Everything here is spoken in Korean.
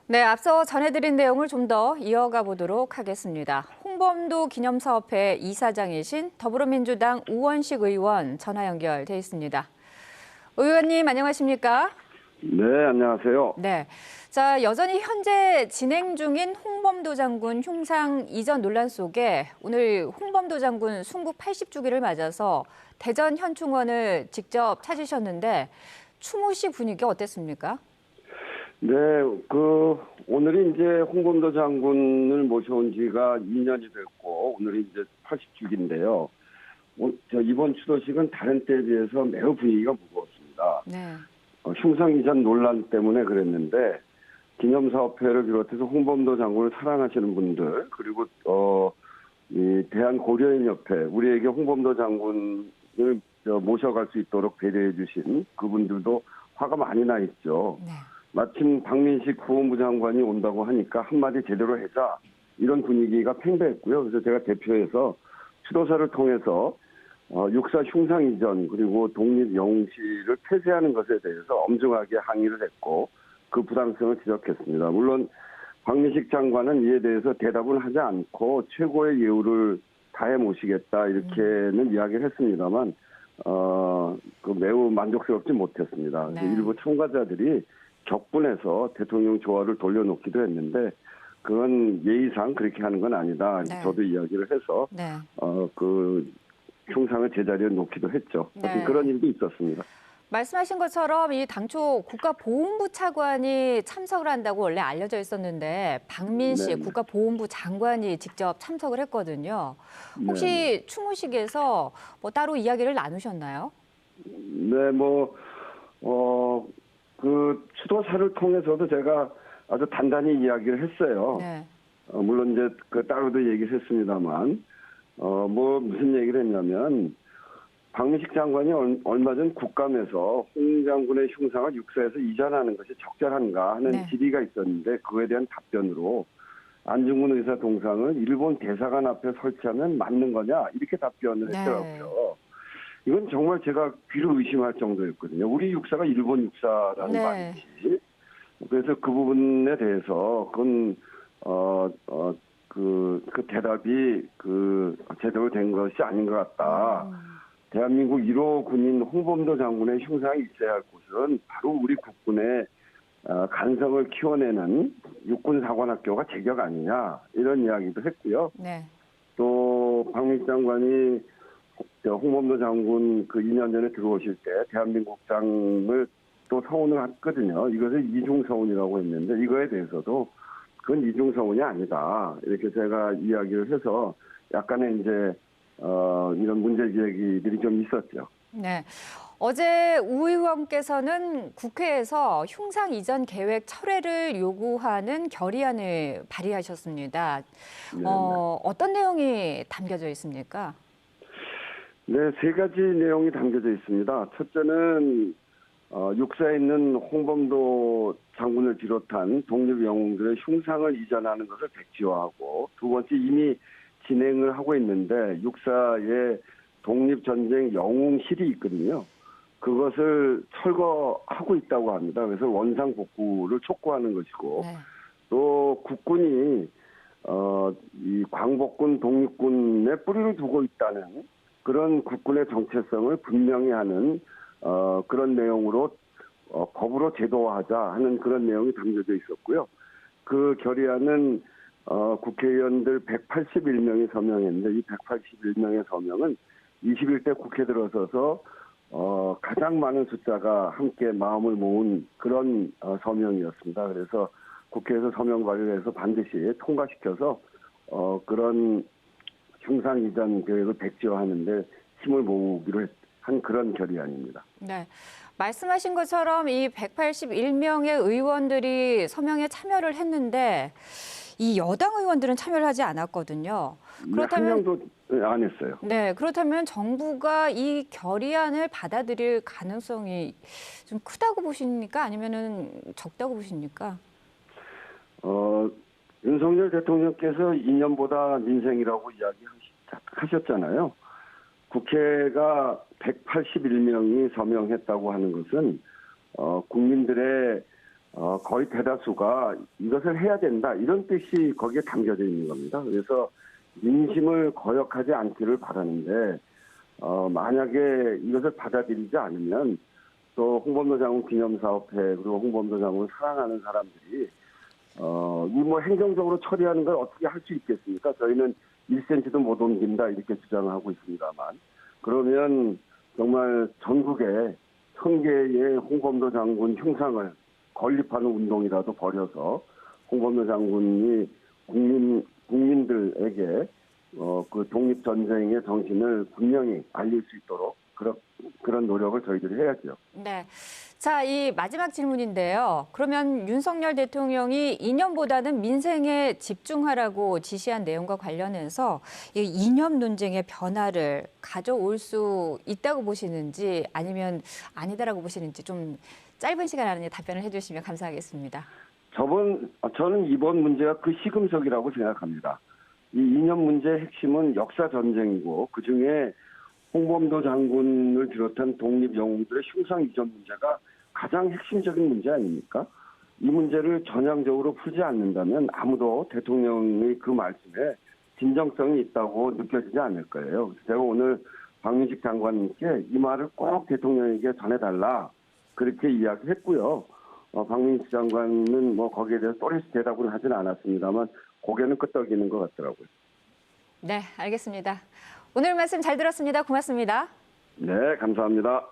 네, 앞서 전해드린 내용을 좀 더 이어가 보도록 하겠습니다. 홍범도 기념사업회 이사장이신 더불어민주당 우원식 의원 전화 연결돼 있습니다. 의원님 안녕하십니까? 네, 안녕하세요. 네. 자, 여전히 현재 진행 중인 홍범도 장군 흉상 이전 논란 속에 오늘 홍범도 장군 순국 80주기를 맞아서 대전 현충원을 직접 찾으셨는데 추모식 분위기 어땠습니까? 네, 오늘이 이제 홍범도 장군을 모셔온 지가 2년이 됐고, 오늘이 이제 80주기인데요. 이번 추도식은 다른 때에 비해서 매우 분위기가 무거웠습니다. 네. 흉상 이전 논란 때문에 그랬는데, 기념사업회를 비롯해서 홍범도 장군을 사랑하시는 분들, 그리고, 이 대한고려인협회, 우리에게 홍범도 장군을 모셔갈 수 있도록 배려해 주신 그분들도 화가 많이 나 있죠. 네. 마침 박민식 보훈부 장관이 온다고 하니까 한마디 제대로 하자 이런 분위기가 팽배했고요. 그래서 제가 대표해서 추도사를 통해서 육사 흉상 이전 그리고 독립 영웅시를 폐쇄하는 것에 대해서 엄중하게 항의를 했고 그 부당성을 지적했습니다. 물론 박민식 장관은 이에 대해서 대답은 하지 않고 최고의 예우를 다해 모시겠다 이렇게는 이야기를 했습니다만 매우 만족스럽지 못했습니다. 네. 일부 참가자들이 격분해서 대통령 조화를 돌려놓기도 했는데 그건 예의상 그렇게 하는 건 아니다. 네. 저도 이야기를 해서 네. 흉상을 제자리에 놓기도 했죠. 네. 그런 일도 있었습니다. 말씀하신 것처럼 이 당초 국가보훈부 차관이 참석을 한다고 원래 알려져 있었는데 박민식 네네. 국가보훈부 장관이 직접 참석을 했거든요. 혹시 네네. 추모식에서 뭐 따로 이야기를 나누셨나요? 네, 추도사를 통해서도 제가 아주 단단히 이야기를 했어요. 네. 물론 이제 따로도 얘기를 했습니다만, 무슨 얘기를 했냐면, 박민식 장관이 얼마 전 국감에서 홍 장군의 흉상을 육사에서 이전하는 것이 적절한가 하는 네. 질의가 있었는데 그에 대한 답변으로 안중근 의사 동상을 일본 대사관 앞에 설치하면 맞는 거냐 이렇게 답변을 네. 했더라고요. 이건 정말 제가 귀를 의심할 정도였거든요. 우리 육사가 일본 육사라는 네. 말이지. 그래서 그 부분에 대해서 그건 대답이 제대로 된 것이 아닌 것 같다. 대한민국 1호 군인 홍범도 장군의 흉상이 있어야 할 곳은 바로 우리 국군의 간성을 키워내는 육군사관학교가 제격 아니냐 이런 이야기도 했고요. 네. 또 박민식 장관이 홍범도 장군 2년 전에 들어오실 때 대한민국장을 또 서운을 했거든요. 이것을 이중서운이라고 했는데 이거에 대해서도 그건 이중서운이 아니다. 이렇게 제가 이야기를 해서 약간의 이제 이런 문제 제기들이 좀 있었죠. 네. 어제 우 의원께서는 국회에서 흉상 이전 계획 철회를 요구하는 결의안을 발의하셨습니다. 네, 어떤 내용이 담겨져 있습니까? 네, 세 가지 내용이 담겨져 있습니다. 첫째는 육사에 있는 홍범도 장군을 비롯한 독립영웅들의 흉상을 이전하는 것을 백지화하고 두 번째 이미 진행을 하고 있는데 육사의 독립전쟁 영웅실이 있거든요. 그것을 철거하고 있다고 합니다. 그래서 원상복구를 촉구하는 것이고 네. 또 국군이 이 광복군 독립군에 뿌리를 두고 있다는 그런 국군의 정체성을 분명히 하는 그런 내용으로 법으로 제도화하자 하는 그런 내용이 담겨져 있었고요. 그 결의안은 국회의원들 181명이 서명했는데 이 181명의 서명은 21대 국회 들어서서 가장 많은 숫자가 함께 마음을 모은 그런 서명이었습니다. 그래서 국회에서 서명 발의를 해서 반드시 통과시켜서 그런 흉상 이전 계획을 백지화하는데 힘을 모으기로 한 그런 결의안입니다. 네. 말씀하신 것처럼 이 181명의 의원들이 서명에 참여를 했는데 이 여당 의원들은 참여를 하지 않았거든요. 한 명도 안 했어요. 네, 그렇다면 정부가 이 결의안을 받아들일 가능성이 좀 크다고 보십니까? 아니면은 적다고 보십니까? 윤석열 대통령께서 이념보다 민생이라고 이야기하셨잖아요. 국회가 181명이 서명했다고 하는 것은 국민들의 거의 대다수가 이것을 해야 된다 이런 뜻이 거기에 담겨져 있는 겁니다. 그래서 민심을 거역하지 않기를 바라는데 만약에 이것을 받아들이지 않으면 또 홍범도 장군 기념사업회 그리고 홍범도 장군을 사랑하는 사람들이 이 뭐 행정적으로 처리하는 걸 어떻게 할 수 있겠습니까? 저희는 1cm도 못 옮긴다 이렇게 주장하고 있습니다만 그러면 정말 전국에 1000개의 홍범도 장군 흉상을 건립하는 운동이라도 벌여서 홍범도 장군이 국민들에게 그 독립전쟁의 정신을 분명히 알릴 수 있도록 그런 노력을 저희들이 해야죠. 네. 자, 이 마지막 질문인데요. 그러면 윤석열 대통령이 이념보다는 민생에 집중하라고 지시한 내용과 관련해서 이 이념 논쟁의 변화를 가져올 수 있다고 보시는지 아니면 아니다라고 보시는지 좀 짧은 시간 안에 답변을 해주시면 감사하겠습니다. 저는 이번 문제가 그 시금석이라고 생각합니다. 이 이념 문제의 핵심은 역사 전쟁이고 그중에 홍범도 장군을 비롯한 독립영웅들의 흉상 이전 문제가 가장 핵심적인 문제 아닙니까? 이 문제를 전향적으로 풀지 않는다면 아무도 대통령의 그 말씀에 진정성이 있다고 느껴지지 않을 거예요. 제가 오늘 박민식 장관님께 이 말을 꼭 대통령에게 전해달라 그렇게 이야기했고요. 박민식 장관은 뭐 거기에 대해서 또렷이 대답을 하지는 않았습니다만 고개는 끄덕이는 것 같더라고요. 네, 알겠습니다. 오늘 말씀 잘 들었습니다. 고맙습니다. 네, 감사합니다.